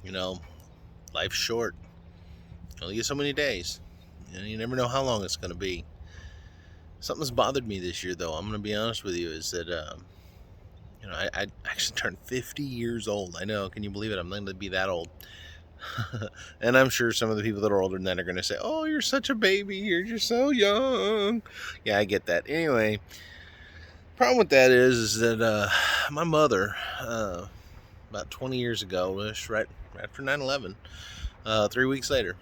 You know, life's short. You only get so many days. And you never know how long it's going to be. Something's bothered me this year, though. I'm going to be honest with you. Is that I actually turned 50 years old. I know. Can you believe it? I'm not going to be that old. And I'm sure some of the people that are older than that are going to say, "Oh, you're such a baby. You're just so young." Yeah, I get that. Anyway, problem with that is that my mother, about 20 years ago, right after 9/11, 3 weeks later,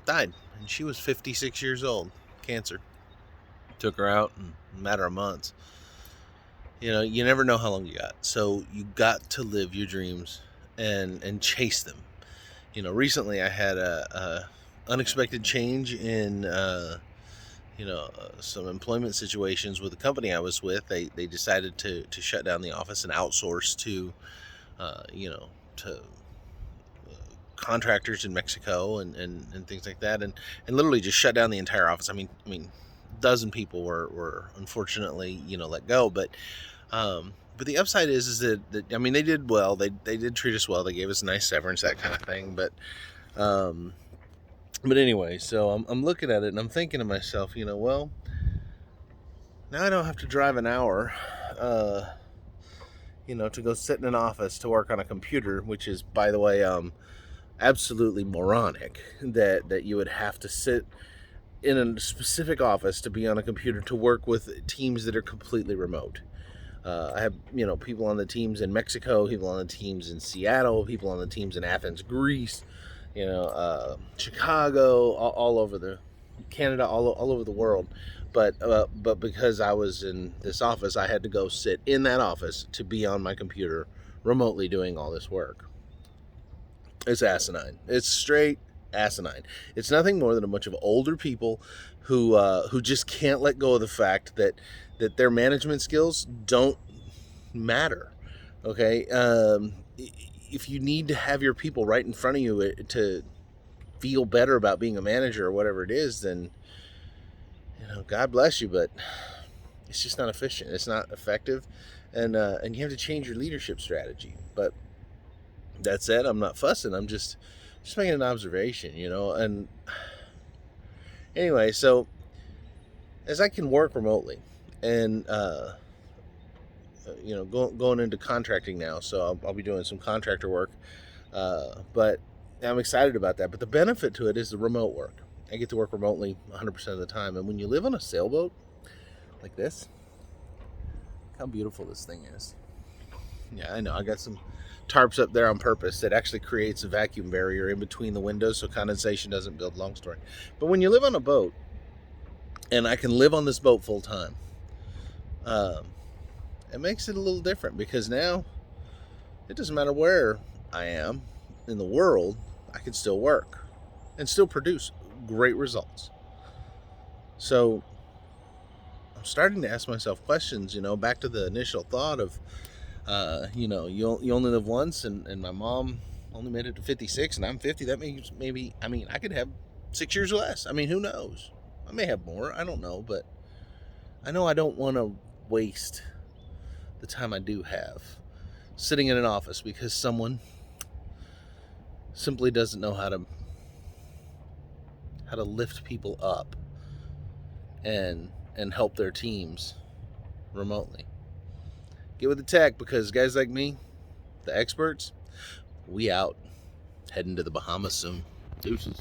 died, and she was 56 years old. Cancer took her out in a matter of months. You never know how long you got, so you got to live your dreams and chase them. Recently I had a unexpected change in some employment situations with the company I was with. They decided to shut down the office and outsource to to contractors in Mexico and things like that, and literally just shut down the entire office. I mean, a dozen people were unfortunately let go, but the upside is that I mean, they did well. They did treat us well. They gave us a nice severance, that kind of thing. But anyway, so I'm looking at it and I'm thinking to myself, well, now I don't have to drive an hour, to go sit in an office to work on a computer, which is, by the way, absolutely moronic that you would have to sit in a specific office to be on a computer to work with teams that are completely remote. I have, people on the teams in Mexico, people on the teams in Seattle, people on the teams in Athens, Greece, Chicago, all over the Canada, all over the world. But because I was in this office, I had to go sit in that office to be on my computer remotely doing all this work. It's asinine. It's straight asinine. It's nothing more than a bunch of older people who just can't let go of the fact that their management skills don't matter. Okay, if you need to have your people right in front of you to feel better about being a manager or whatever it is, then God bless you, but it's just not efficient. It's not effective, and you have to change your leadership strategy. But that said, I'm not fussing. I'm just making an observation, And anyway, so as I can work remotely, and going into contracting now, so I'll be doing some contractor work. But I'm excited about that. But the benefit to it is the remote work. I get to work remotely 100% of the time. And when you live on a sailboat like this, look how beautiful this thing is. Yeah, I know. I got some tarps up there on purpose that actually creates a vacuum barrier in between the windows so condensation doesn't build. Long story. But when you live on a boat, and I can live on this boat full time, it makes it a little different, because now it doesn't matter where I am in the world, I can still work and still produce great results. So I'm starting to ask myself questions, back to the initial thought of, you only live once, and my mom only made it to 56 and I'm 50. That means maybe, I could have 6 years less. Who knows? I may have more. I don't know, but I know I don't want to waste the time I do have sitting in an office because someone simply doesn't know how to lift people up and help their teams remotely. Get with the tech, because guys like me, the experts, we out. Heading to the Bahamas soon. Deuces.